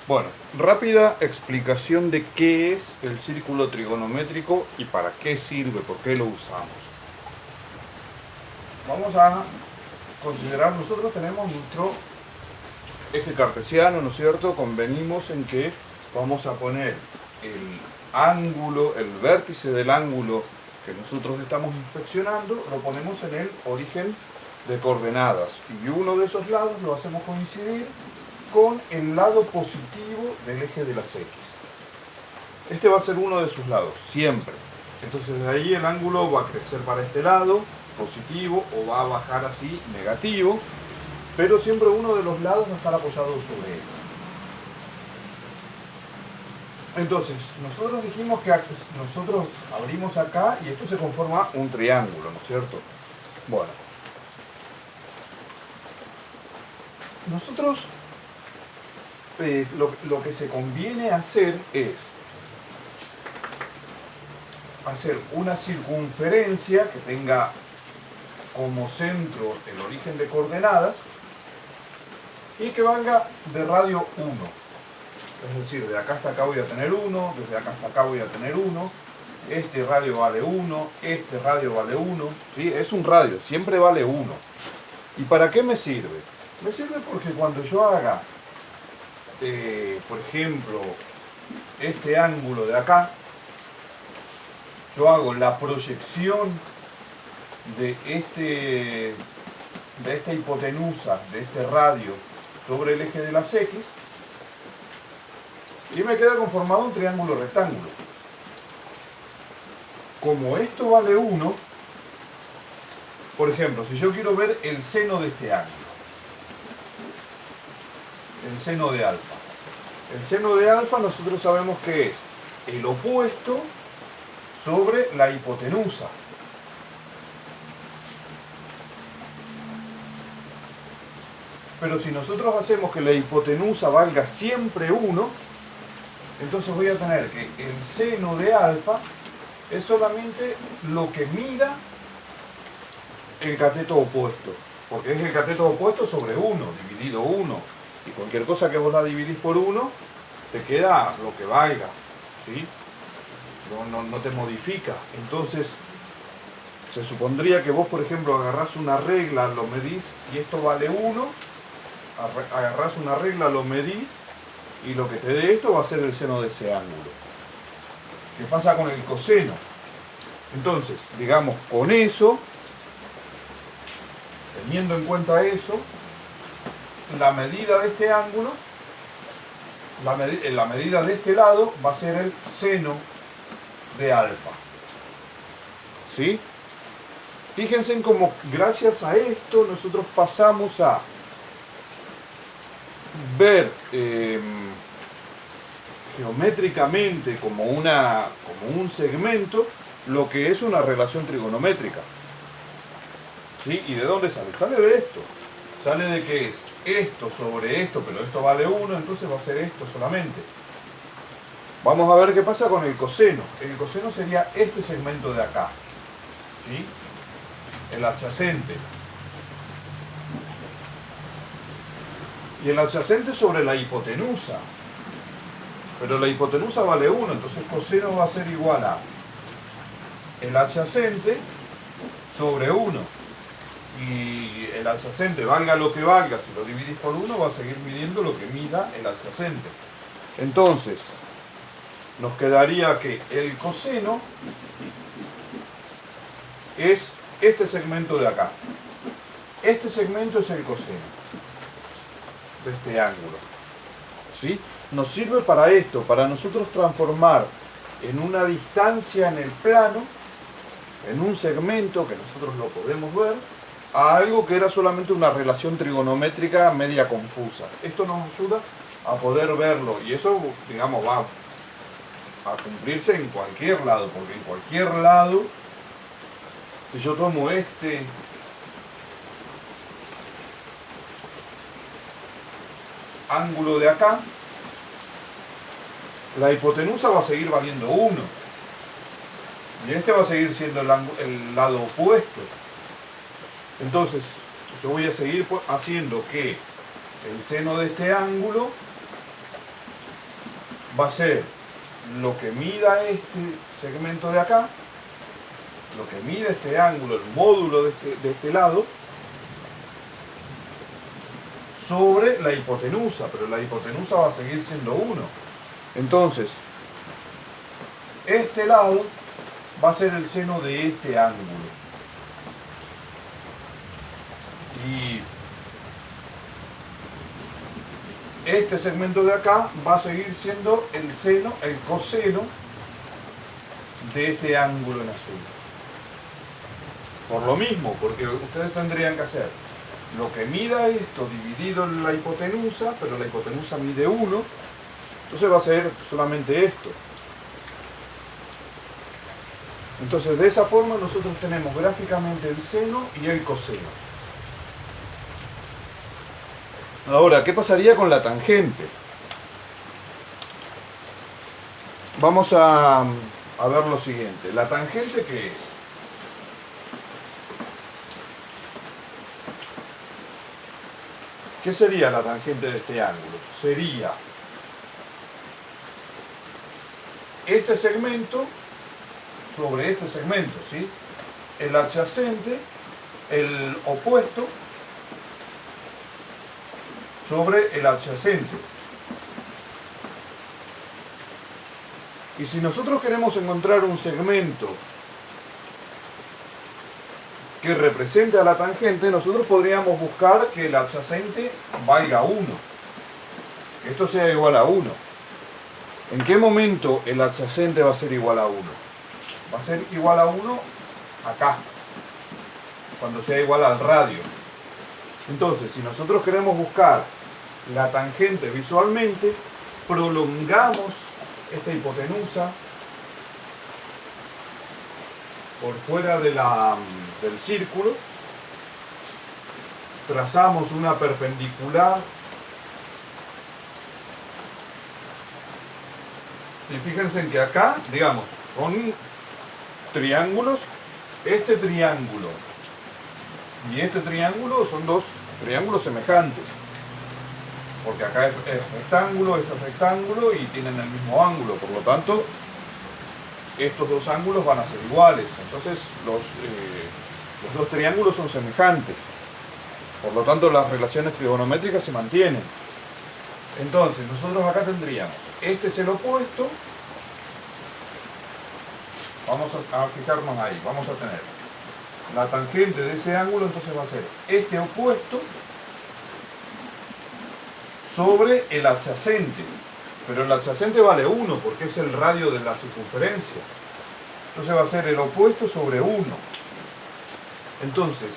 Bueno, rápida explicación de qué es el círculo trigonométrico y para qué sirve, por qué lo usamos. Vamos a considerar, nosotros tenemos nuestro eje cartesiano, ¿no es cierto? Convenimos en que vamos a poner el ángulo, el vértice del ángulo que nosotros estamos inspeccionando, lo ponemos en el origen de coordenadas y uno de esos lados lo hacemos coincidir con el lado positivo del eje de las X. Este va a ser uno de sus lados, siempre. Entonces de ahí el ángulo va a crecer para este lado, positivo, o va a bajar así, negativo, pero siempre uno de los lados va a estar apoyado sobre él. Entonces, nosotros dijimos que nosotros abrimos acá y esto se conforma un triángulo, ¿no es cierto? Bueno. Nosotros lo que se conviene hacer es hacer una circunferencia que tenga como centro el origen de coordenadas y que valga de radio 1. Es decir, de acá hasta acá voy a tener 1, desde acá hasta acá voy a tener 1, este radio vale 1, este radio vale 1, ¿sí? Es un radio, siempre vale 1. ¿Y para qué me sirve? Me sirve porque cuando yo haga, por ejemplo, este ángulo de acá, yo hago la proyección de esta hipotenusa, de este radio, sobre el eje de las X, y me queda conformado un triángulo rectángulo. Como esto vale 1, por ejemplo, si yo quiero ver el seno de este ángulo, el seno de alfa. El seno de alfa nosotros sabemos que es el opuesto sobre la hipotenusa. Pero si nosotros hacemos que la hipotenusa valga siempre 1, entonces voy a tener que el seno de alfa es solamente lo que mida el cateto opuesto, porque es el cateto opuesto sobre 1, dividido 1. Y cualquier cosa que vos la dividís por 1, te queda lo que valga, ¿sí? No te modifica. Entonces, se supondría que vos, por ejemplo, agarrás una regla, lo medís, si esto vale 1, agarrás una regla, lo medís, y lo que te dé esto va a ser el seno de ese ángulo. ¿Qué pasa con el coseno? Entonces, digamos, con eso, teniendo en cuenta eso, la medida de este ángulo, la medida de este lado va a ser el seno de alfa. ¿Sí? Fíjense en cómo gracias a esto nosotros pasamos a ver geométricamente como un segmento lo que es una relación trigonométrica. ¿Sí? ¿Y de dónde sale? Sale de esto. Sale de que es esto sobre esto, pero esto vale 1, entonces va a ser esto solamente. Vamos a ver qué pasa con el coseno. El coseno sería este segmento de acá, ¿sí? El adyacente. Y el adyacente sobre la hipotenusa. Pero la hipotenusa vale 1, entonces coseno va a ser igual a el adyacente sobre 1. Y el adyacente, valga lo que valga, si lo dividís por 1, va a seguir midiendo lo que mida el adyacente. Entonces, nos quedaría que el coseno es este segmento de acá. Este segmento es el coseno de este ángulo. ¿Sí? Nos sirve para esto, para nosotros transformar en una distancia en el plano, en un segmento que nosotros lo podemos ver, a algo que era solamente una relación trigonométrica media confusa. Esto nos ayuda a poder verlo y eso, digamos, va a cumplirse en cualquier lado, porque en cualquier lado, si yo tomo este ángulo de acá, la hipotenusa va a seguir valiendo 1 y este va a seguir siendo el lado opuesto. Entonces, yo voy a seguir haciendo que el seno de este ángulo va a ser lo que mida este segmento de acá, lo que mide este ángulo, el módulo de este lado, sobre la hipotenusa, pero la hipotenusa va a seguir siendo 1. Entonces, este lado va a ser el seno de este ángulo. Y este segmento de acá va a seguir siendo el seno, el coseno de este ángulo en azul. Por lo mismo, porque ustedes tendrían que hacer lo que mida esto dividido en la hipotenusa, pero la hipotenusa mide 1, entonces va a ser solamente esto. Entonces de esa forma nosotros tenemos gráficamente el seno y el coseno. Ahora, ¿qué pasaría con la tangente? Vamos a ver lo siguiente. ¿La tangente qué es? ¿Qué sería la tangente de este ángulo? Sería este segmento sobre este segmento, ¿sí? El adyacente, el opuesto sobre el adyacente. Y si nosotros queremos encontrar un segmento que represente a la tangente, nosotros podríamos buscar que el adyacente valga 1. Que esto sea igual a 1. ¿En qué momento el adyacente va a ser igual a 1? Va a ser igual a 1 acá, cuando sea igual al radio. Entonces, si nosotros queremos buscar la tangente visualmente, prolongamos esta hipotenusa por fuera de del círculo, trazamos una perpendicular y fíjense en que acá, digamos, son triángulos. Este triángulo y este triángulo son dos triángulos semejantes, porque acá es rectángulo, esto es rectángulo y tienen el mismo ángulo, por lo tanto estos dos ángulos van a ser iguales. Entonces los dos triángulos son semejantes, por lo tanto las relaciones trigonométricas se mantienen. Entonces nosotros acá tendríamos, este es el opuesto, vamos a fijarnos ahí, vamos a tener la tangente de ese ángulo, entonces va a ser este opuesto sobre el adyacente, pero el adyacente vale 1 porque es el radio de la circunferencia, entonces va a ser el opuesto sobre 1. Entonces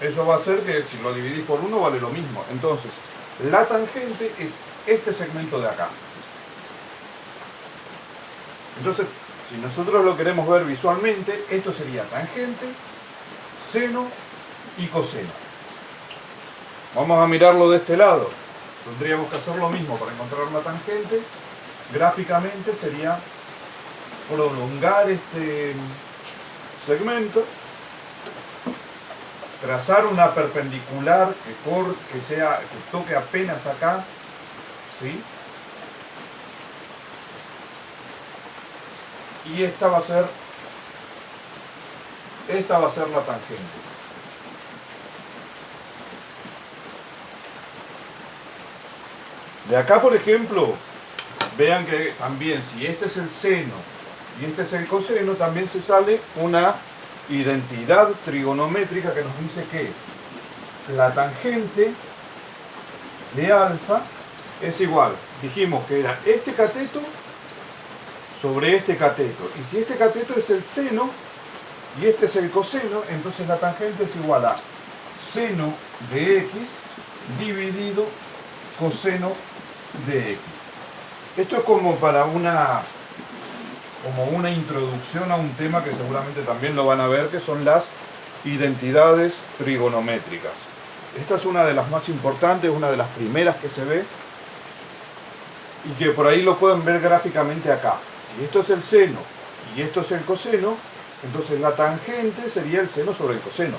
eso va a hacer que si lo dividís por 1 vale lo mismo. Entonces la tangente es este segmento de acá. Entonces, si nosotros lo queremos ver visualmente, esto sería tangente, seno y coseno. Vamos a mirarlo de este lado. Tendríamos que hacer lo mismo para encontrar la tangente. Gráficamente sería prolongar este segmento, trazar una perpendicular que toque apenas acá, ¿sí? Y esta va a ser la tangente. De acá, por ejemplo, vean que también si este es el seno y este es el coseno, también se sale una identidad trigonométrica que nos dice que la tangente de alfa es igual, dijimos que era este cateto sobre este cateto, y si este cateto es el seno y este es el coseno, entonces la tangente es igual a seno de x dividido coseno de x. Esto es como para una introducción a un tema que seguramente también lo van a ver, que son las identidades trigonométricas. Esta es una de las más importantes, una de las primeras que se ve, y que por ahí lo pueden ver gráficamente acá. Si esto es el seno y esto es el coseno, entonces la tangente sería el seno sobre el coseno.